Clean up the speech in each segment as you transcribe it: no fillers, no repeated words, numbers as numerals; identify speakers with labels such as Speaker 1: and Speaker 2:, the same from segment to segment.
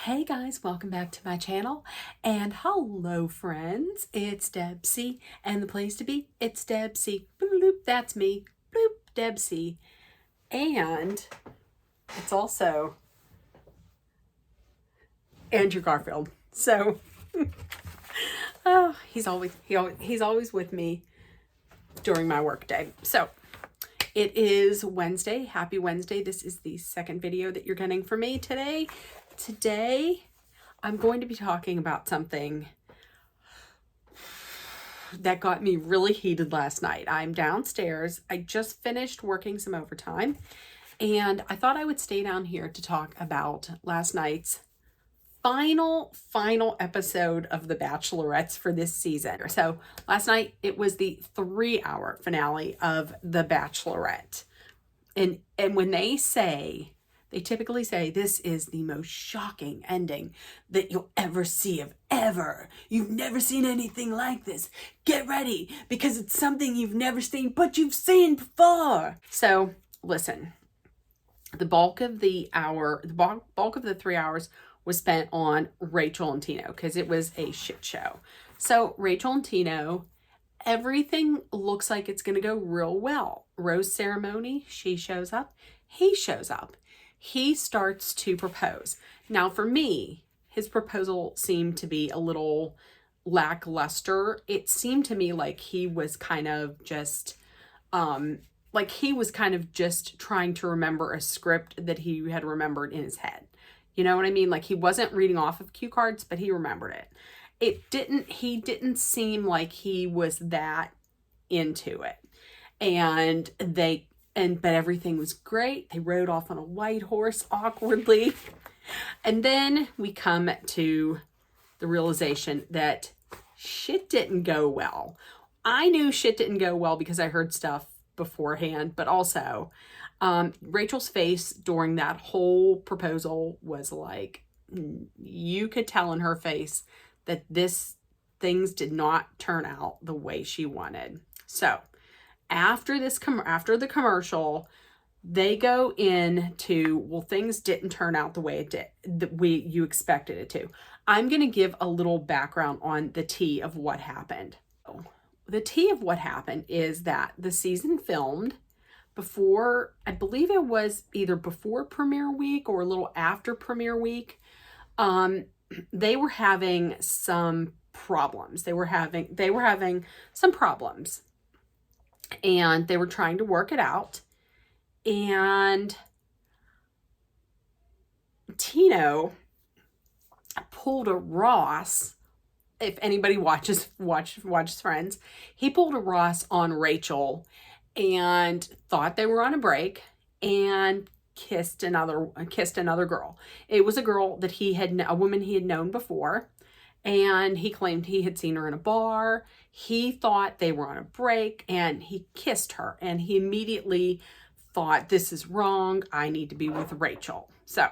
Speaker 1: Hey guys, welcome back to my channel, and hello friends, it's Debsy, and the place to be, it's Debsy, bloop, bloop, that's me, bloop, Debsy, and it's also Andrew Garfield, so, oh, he's always with me during my work day. So, it is Wednesday, happy Wednesday. This is the second video that you're getting from me today. Today, I'm going to be talking about something that got me really heated last night. I'm downstairs. I just finished working some overtime, and I thought I would stay down here to talk about last night's final episode of The Bachelorettes for this season. So last night, it was the 3-hour finale of The Bachelorette. And when they typically say, this is the most shocking ending that you'll ever see of ever. You've never seen anything like this. Get ready, because it's something you've never seen, but you've seen before. So listen, the bulk of the 3 hours was spent on Rachel and Tino, because it was a shit show. So Rachel and Tino, everything looks like it's going to go real well. Rose ceremony, she shows up, he shows up. He starts to propose. Now for me, his proposal seemed to be a little lackluster. It seemed to me like he was kind of just, trying to remember a script that he had remembered in his head. You know what I mean? Like, he wasn't reading off of cue cards, but he remembered it. He didn't seem like he was that into it. But everything was great. They rode off on a white horse awkwardly. And then we come to the realization that shit didn't go well. I knew shit didn't go well because I heard stuff beforehand, but also Rachel's face during that whole proposal was like, you could tell in her face that things did not turn out the way she wanted. So after the commercial, they go into, well, things didn't turn out the way you expected it to. I'm going to give a little background on the tea of what happened. The tea of what happened is that the season filmed before, I believe it was either before premiere week or a little after premiere week. They were having some problems. They were having some problems, and they were trying to work it out. And Tino pulled a Ross. If anybody watches Friends, he pulled a Ross on Rachel and thought they were on a break and kissed another girl. It was a girl that a woman he had known before, and he claimed he had seen her in a bar. He thought they were on a break, and he kissed her, and he immediately thought, this is wrong. I need to be with Rachel. So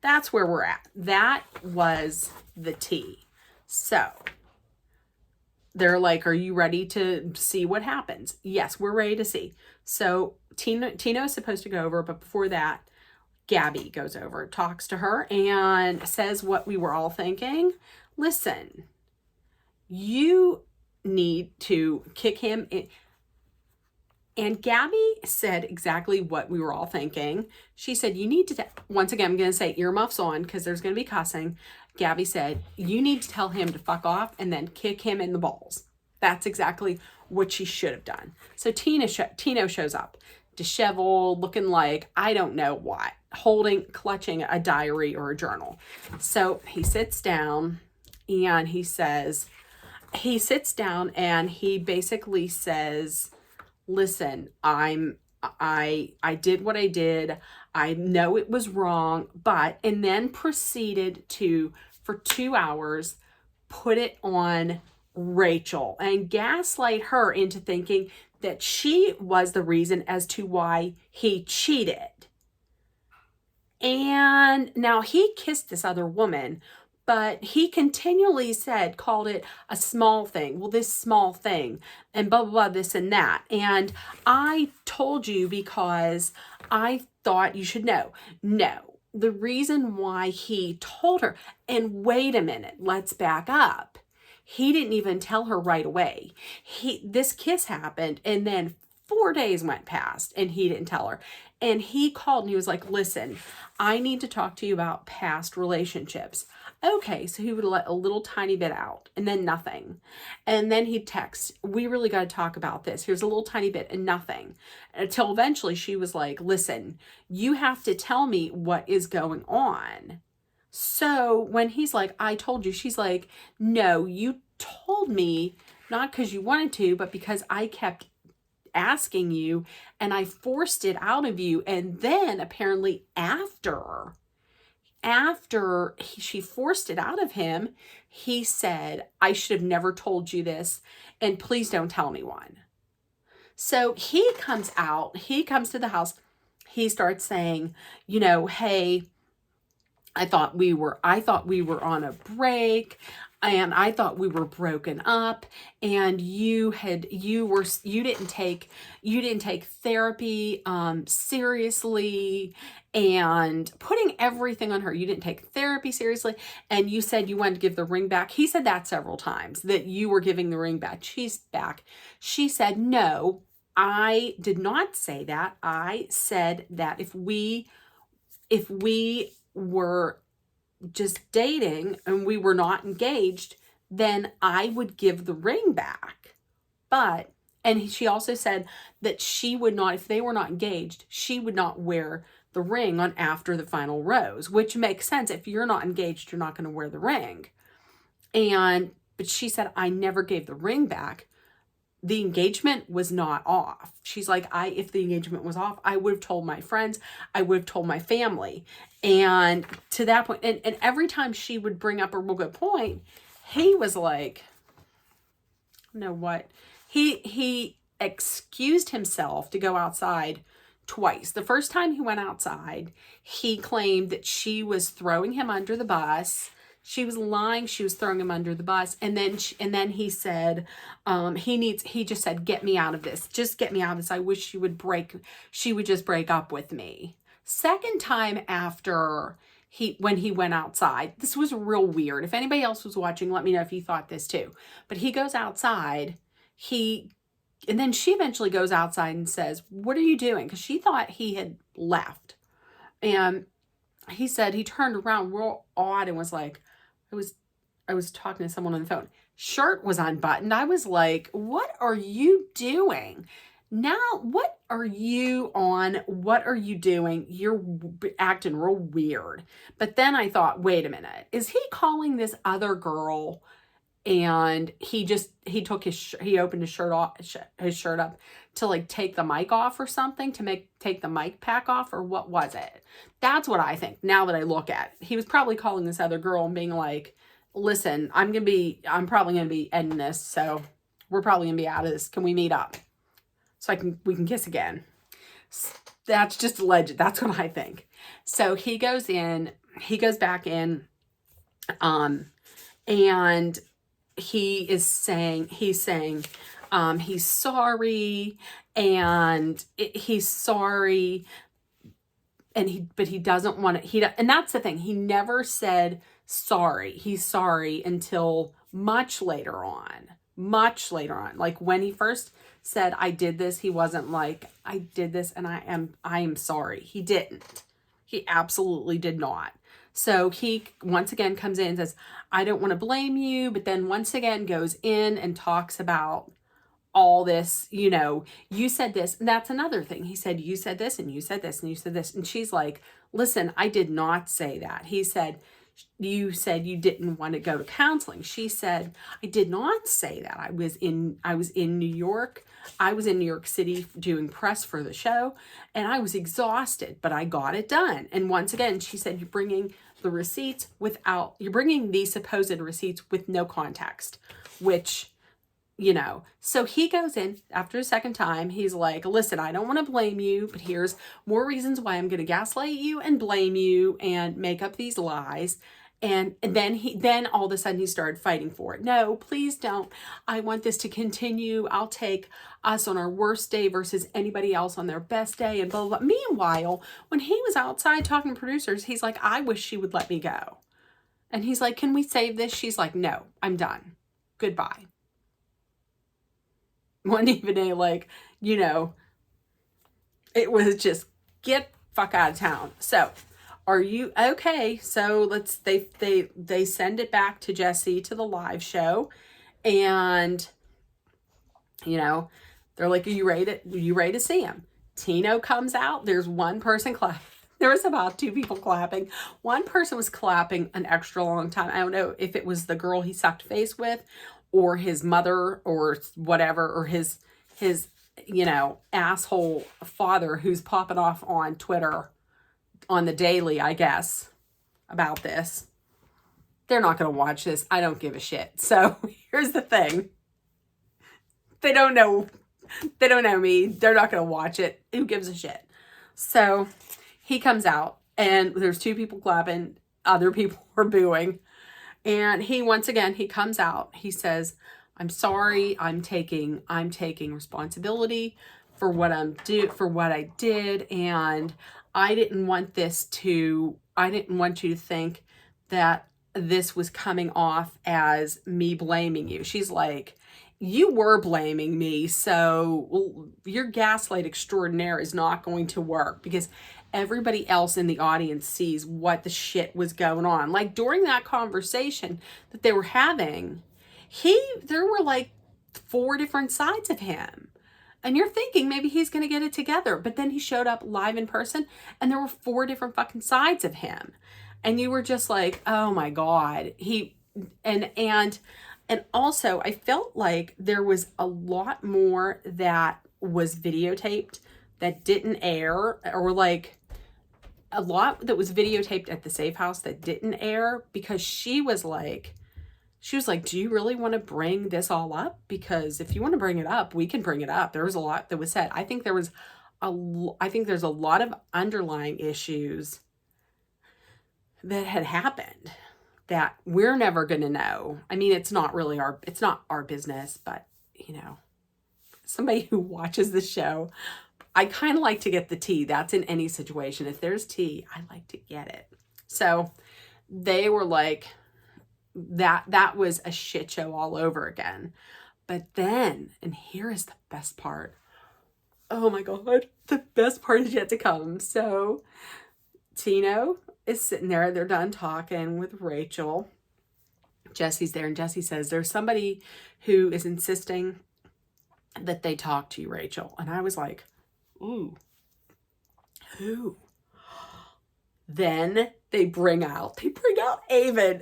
Speaker 1: that's where we're at. That was the tea. So they're like, are you ready to see what happens? Yes, we're ready to see. So Tino is supposed to go over, but before that, Gabby goes over, talks to her, and says what we were all thinking. Listen, you need to kick him in. And Gabby said exactly what we were all thinking. She said, you need to, once again, I'm going to say earmuffs on because there's going to be cussing. Gabby said, you need to tell him to fuck off and then kick him in the balls. That's exactly what she should have done. So Tino shows up, disheveled, looking like, I don't know what, clutching a diary or a journal. So he sits down and he basically says, listen, I did what I did. I know it was wrong, and then proceeded to, for 2 hours, put it on Rachel and gaslight her into thinking that she was the reason as to why he cheated. And now he kissed this other woman, but he continually called it a small thing. Well, this small thing, and blah, blah, blah, this and that. And I told you because I thought you should know. No, the reason why he told her, and wait a minute, let's back up. He didn't even tell her right away. This kiss happened, and then 4 days went past and he didn't tell her. And he called and he was like, listen, I need to talk to you about past relationships. Okay, so he would let a little tiny bit out and then nothing. And then he'd text, we really got to talk about this. Here's a little tiny bit and nothing. Until eventually she was like, listen, you have to tell me what is going on. So when he's like, I told you, she's like, no, you told me not because you wanted to, but because I kept asking you and I forced it out of you. And then apparently after she forced it out of him, he said, I should have never told you this, and please don't tell anyone. So he comes to the house, he starts saying, hey, I thought we were on a break, and I thought we were broken up, and you didn't take therapy seriously, and putting everything on her. You didn't take therapy seriously, and you said you wanted to give the ring back. He said that several times, that you were giving the ring back. She said, no, I did not say that. I said that if we were just dating and we were not engaged, then I would give the ring back. And she also said that she would not, if they were not engaged, she would not wear the ring on after the final rose, which makes sense. If you're not engaged, you're not going to wear the ring. But she said, I never gave the ring back. The engagement was not off. She's like, if the engagement was off, I would have told my friends, I would have told my family. And to that point, and every time she would bring up a real good point, he was like, you know what? He excused himself to go outside twice. The first time he went outside, he claimed that she was throwing him under the bus. She was lying. She was throwing him under the bus. And then he said, he just said, get me out of this. Just get me out of this. I wish she would just break up with me. Second time after when he went outside, this was real weird. If anybody else was watching, let me know if you thought this too. But he goes outside, and then she eventually goes outside and says, what are you doing? Because she thought he had left. And he said he turned around real odd and was like, I was talking to someone on the phone. Shirt was unbuttoned. I was like, what are you doing? Now, what are you on? What are you doing? You're acting real weird. But then I thought, wait a minute. Is he calling this other girl? And he opened his shirt up to like take the mic off or something, to take the mic pack off, or what was it? That's what I think now that I look at it. He was probably calling this other girl and being like, listen, I'm probably going to be ending this. So we're probably going to be out of this. Can we meet up? So we can kiss again. That's just alleged. That's what I think. So he goes back in, and he's saying he's sorry, and he's sorry, but he doesn't want to, and that's the thing. He never said sorry. He's sorry until much later on. Like when he first said, I did this, he wasn't like, I did this and I am sorry. He didn't. He absolutely did not. So he once again comes in and says, I don't want to blame you, but then once again goes in and talks about all this, you said this, and that's another thing. He said, you said this, and you said this, and you said this. And she's like, listen, I did not say that. He said, you said you didn't want to go to counseling. She said, I did not say that. I was in New York. I was in New York City doing press for the show, and I was exhausted, but I got it done. And once again, she said, you're bringing these supposed receipts with no context, which, so he goes in after a second time. He's like, listen, I don't want to blame you, but here's more reasons why I'm going to gaslight you and blame you and make up these lies. And then all of a sudden he started fighting for it. No, please don't. I want this to continue. I'll take us on our worst day versus anybody else on their best day, and blah, blah, blah. Meanwhile, when he was outside talking to producers, he's like, I wish she would let me go. And he's like, can we save this? She's like, no, I'm done. Goodbye. One evening, like, it was just get fuck out of town. So, are you okay? So they send it back to Jesse to the live show, and they're like, are you ready to see him? Tino comes out. There's one person clapping. There was about 2 people clapping. One person was clapping an extra long time. I don't know if it was the girl he sucked face with, or his mother, or whatever, or his asshole father who's popping off on Twitter on the daily, I guess, about this. They're not going to watch this. I don't give a shit. So here's the thing. They don't know me. They're not going to watch it. Who gives a shit? So he comes out, and there's 2 people clapping. Other people are booing. And once again, he comes out. He says, I'm sorry. I'm taking responsibility for what I did. And I didn't want you to think that this was coming off as me blaming you. She's like, you were blaming me, so your gaslight extraordinaire is not going to work, because everybody else in the audience sees what the shit was going on. Like, during that conversation that they were having, there were like 4 different sides of him. And you're thinking maybe he's going to get it together. But then he showed up live in person, and there were 4 different fucking sides of him. And you were just like, oh my God. And also I felt like there was a lot more that was videotaped that didn't air, or like a lot that was videotaped at the safe house that didn't air, because she was like, do you really want to bring this all up? Because if you want to bring it up, we can bring it up. There was a lot that was said. I think there's a lot of underlying issues that had happened that we're never going to know. I mean, it's not our business, but somebody who watches the show, I kind of like to get the tea. That's in any situation. If there's tea, I like to get it. So they were like, that was a shit show all over again. But then, and here is the best part. Oh my God, the best part is yet to come. So Tino is sitting there. They're done talking with Rachel. Jesse's there, and Jesse says, there's somebody who is insisting that they talk to you, Rachel. And I was like, ooh, who? Then they bring out Avon.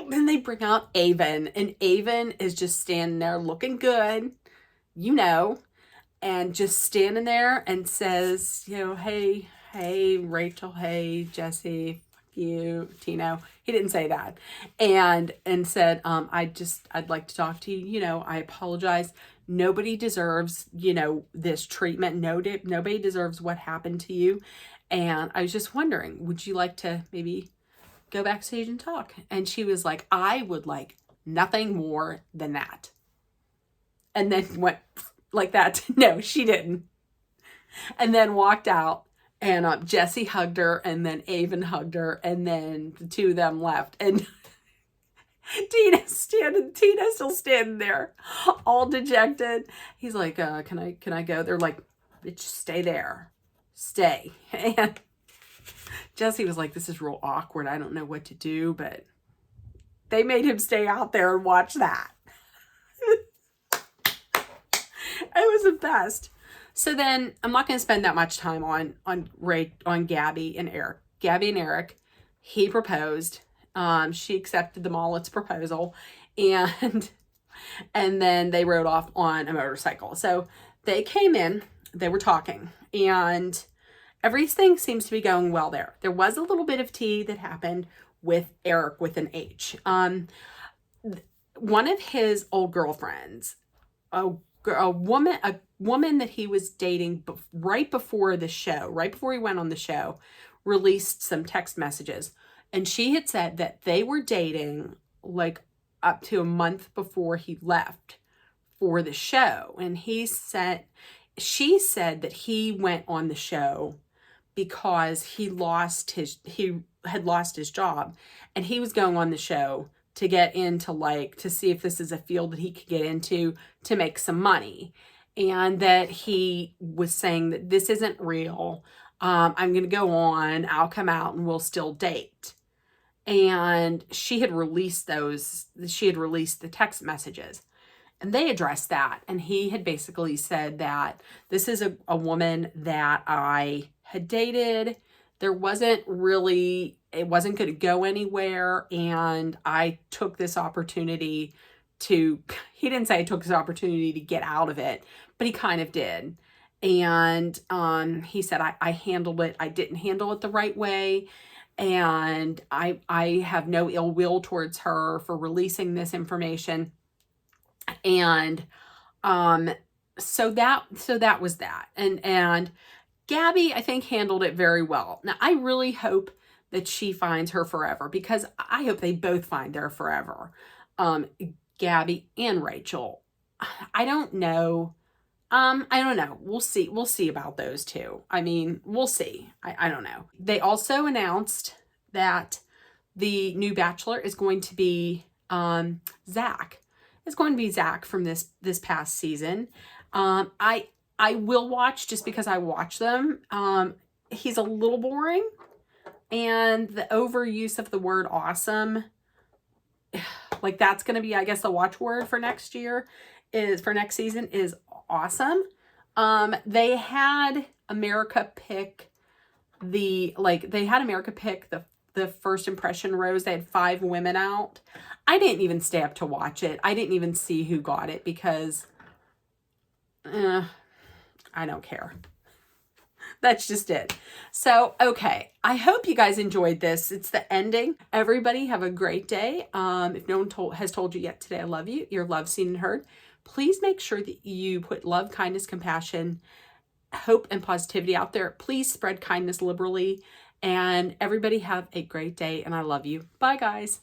Speaker 1: Then they bring out Avon, and Avon is just standing there looking good, and just standing there and says, hey, Rachel, hey, Jesse, fuck you, Tino. He didn't say that. And said, I'd like to talk to you. I apologize. Nobody deserves, this treatment. Nobody deserves what happened to you. And I was just wondering, would you like to maybe go backstage and talk? And she was like, I would like nothing more than that. And then went like that. No, she didn't. And then walked out, and Jesse hugged her, and then Avon hugged her, and then the 2 of them left. And Tina's still standing there, all dejected. He's like, can I go? They're like, bitch, stay there. Stay. And Jesse was like, this is real awkward. I don't know what to do, but they made him stay out there and watch that. It was the best. So then I'm not going to spend that much time on Gabby and Eric. Gabby and Eric, he proposed. She accepted the Mullet's proposal, and then they rode off on a motorcycle. So they came in, they were talking, and everything seems to be going well there. There was a little bit of tea that happened with Eric with an H. One of his old girlfriends, a woman that he was dating right before he went on the show, released some text messages. And she had said that they were dating like up to a month before he left for the show. And she said that he went on the show because he had lost his job, and he was going on the show to get into, like, to see if this is a field that he could get into to make some money. And that he was saying that this isn't real. I'm going to go on, I'll come out, and we'll still date. And she had released the text messages, and they addressed that. And he had basically said that this is a woman that I had dated. It wasn't going to go anywhere. And I took this opportunity he didn't say I took this opportunity to get out of it, but he kind of did. And he said, I handled it. I didn't handle it the right way. And I have no ill will towards her for releasing this information. And so that was that. And Gabby, I think, handled it very well. Now, I really hope that she finds her forever, because I hope they both find their forever. Gabby and Rachel. I don't know. I don't know. We'll see. We'll see about those two. I mean, we'll see. I don't know. They also announced that the new Bachelor is going to be Zach. It's going to be Zach from this past season. I will watch just because I watch them. He's a little boring, and the overuse of the word awesome, like, that's going to be, I guess, the watchword for next season is awesome. They had America pick the first impression rose. They had 5 women out. I didn't even stay up to watch it. I didn't even see who got it, because I don't care. That's just it. So, okay. I hope you guys enjoyed this. It's the ending. Everybody have a great day. If no one has told you yet today, I love you. You're loved, seen, and heard. Please make sure that you put love, kindness, compassion, hope, and positivity out there. Please spread kindness liberally. And everybody have a great day. And I love you. Bye, guys.